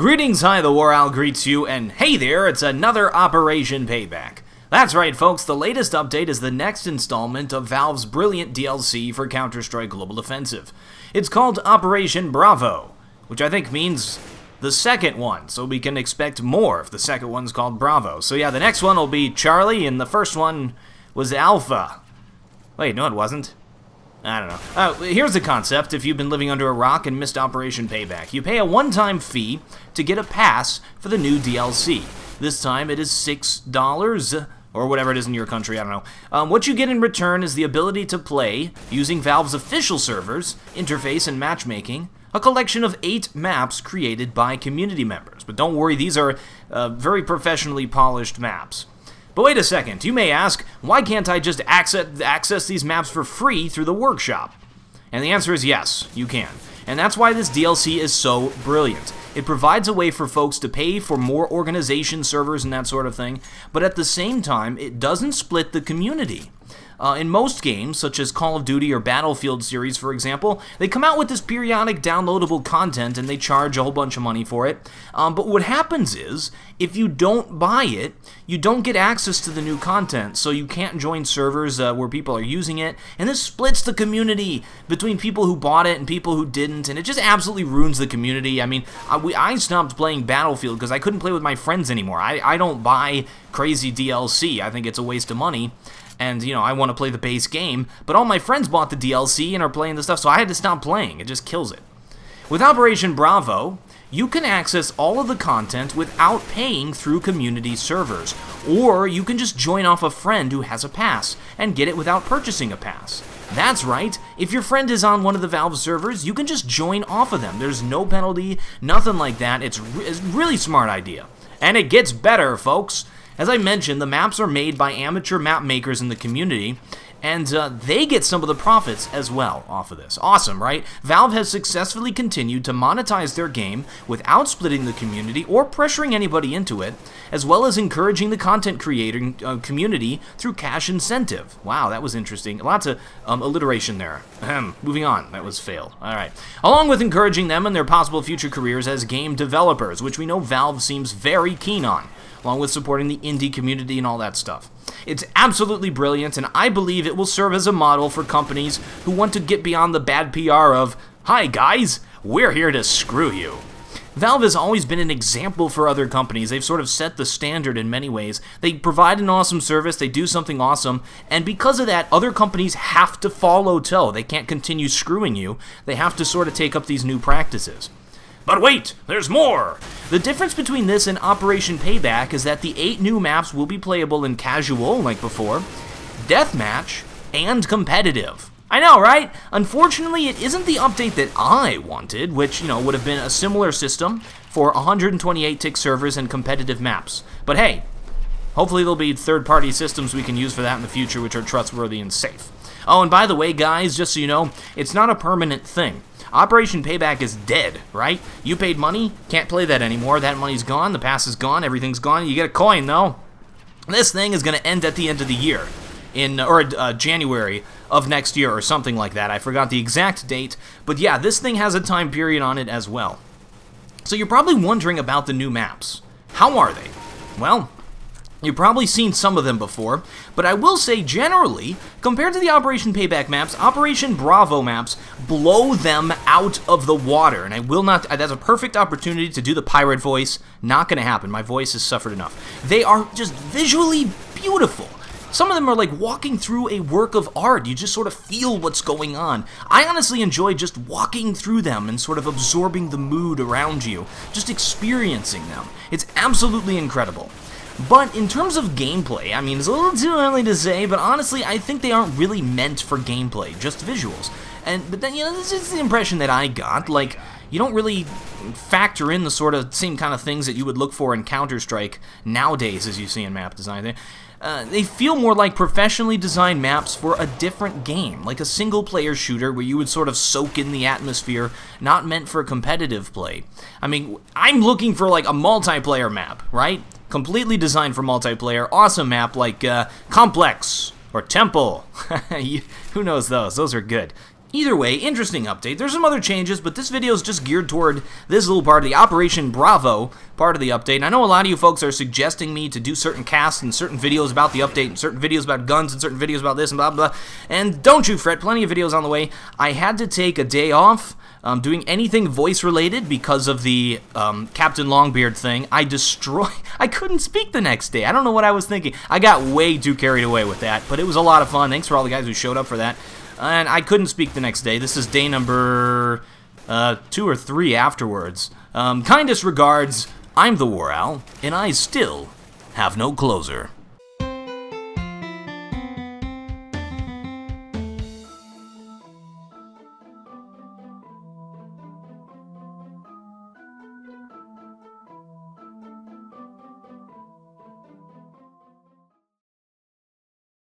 Greetings, hi, TheWarOwl greets you, and hey there, it's another Operation Payback. That's right, folks, the latest update is the next installment of Valve's brilliant DLC for Counter-Strike Global Offensive. It's called Operation Bravo, which I think means the second one, so we can expect more if the second one's called Bravo. So yeah, the next one will be Charlie, and the first one was Alpha. Wait, no it wasn't. I don't know. Here's the concept if you've been living under a rock and missed Operation Payback. You pay a one-time fee to get a pass for the new DLC. This time it is $6, or whatever it is in your country, I don't know. What you get in return is the ability to play, using Valve's official servers, interface, and matchmaking, a collection of 8 maps created by community members. But don't worry, these are very professionally polished maps. But wait a second, you may ask, why can't I just access these maps for free through the workshop? And the answer is yes, you can. And that's why this DLC is so brilliant. It provides a way for folks to pay for more organization servers and that sort of thing, but at the same time, it doesn't split the community. In most games, such as Call of Duty or Battlefield series, for example, they come out with this periodic downloadable content and they charge a whole bunch of money for it. But what happens is, if you don't buy it, you don't get access to the new content, so you can't join servers where people are using it, and this splits the community between people who bought it and people who didn't, and it just absolutely ruins the community. I mean, I stopped playing Battlefield because I couldn't play with my friends anymore. I don't buy crazy DLC. I think it's a waste of money. And, you know, I want to play the base game, but all my friends bought the DLC and are playing the stuff, so I had to stop playing. It just kills it. With Operation Bravo, you can access all of the content without paying through community servers, or you can just join off a friend who has a pass and get it without purchasing a pass. That's right, if your friend is on one of the Valve servers, you can just join off of them. There's no penalty, nothing like that. It's a really smart idea. And it gets better, folks. As I mentioned, the maps are made by amateur map makers in the community, and they get some of the profits as well off of this. Awesome, right? Valve has successfully continued to monetize their game without splitting the community or pressuring anybody into it, as well as encouraging the content creating community through cash incentive. Wow, that was interesting. Lots of alliteration there. Moving on. That was failed. All right. Along with encouraging them in their possible future careers as game developers, which we know Valve seems very keen on, along with supporting the indie community and all that stuff. It's absolutely brilliant, and I believe it will serve as a model for companies who want to get beyond the bad PR of, "Hi guys, we're here to screw you." Valve has always been an example for other companies. They've sort of set the standard in many ways. They provide an awesome service, they do something awesome, and because of that, other companies have to follow toe. They can't continue screwing you. They have to sort of take up these new practices. But wait, there's more! The difference between this and Operation Payback is that the 8 new maps will be playable in casual, like before, deathmatch, and competitive. I know, right? Unfortunately, it isn't the update that I wanted, which, you know, would have been a similar system for 128 tick servers and competitive maps. But hey, hopefully there'll be third-party systems we can use for that in the future, which are trustworthy and safe. Oh, and by the way, guys, just so you know, it's not a permanent thing. Operation Payback is dead, right? You paid money, can't play that anymore. That money's gone, the pass is gone, everything's gone. You get a coin, though. This thing is going to end at the end of the year, or January of next year or something like that. I forgot the exact date, but yeah, this thing has a time period on it as well. So you're probably wondering about the new maps. How are they? Well, you've probably seen some of them before, but I will say generally, compared to the Operation Payback maps, Operation Bravo maps blow them out of the water, and I will not, that's a perfect opportunity to do the pirate voice. Not going to happen, my voice has suffered enough. They are just visually beautiful. Some of them are like walking through a work of art. You just sort of feel what's going on. I honestly enjoy just walking through them and sort of absorbing the mood around you, just experiencing them. It's absolutely incredible. But in terms of gameplay, I mean, it's a little too early to say, but honestly, I think they aren't really meant for gameplay, just visuals. But then, you know, this is the impression that I got. Like, you don't really factor in the sort of same kind of things that you would look for in Counter-Strike nowadays, as you see in map design. They feel more like professionally designed maps for a different game, like a single-player shooter where you would sort of soak in the atmosphere, not meant for competitive play. I mean, I'm looking for like a multiplayer map, right? Completely designed for multiplayer, awesome map like Complex or Temple. Who knows those? Those are good. Either way, interesting update. There's some other changes, but this video is just geared toward this little part of the Operation Bravo part of the update. And I know a lot of you folks are suggesting me to do certain casts and certain videos about the update and certain videos about guns and certain videos about this and blah, blah, blah. And don't you fret, plenty of videos on the way. I had to take a day off doing anything voice-related because of the Captain Longbeard thing. I couldn't speak the next day. I don't know what I was thinking. I got way too carried away with that, but it was a lot of fun. Thanks for all the guys who showed up for that. And I couldn't speak the next day. This is day number 2 or 3 afterwards. Kindest regards, I'm TheWarOwl, and I still have no closer.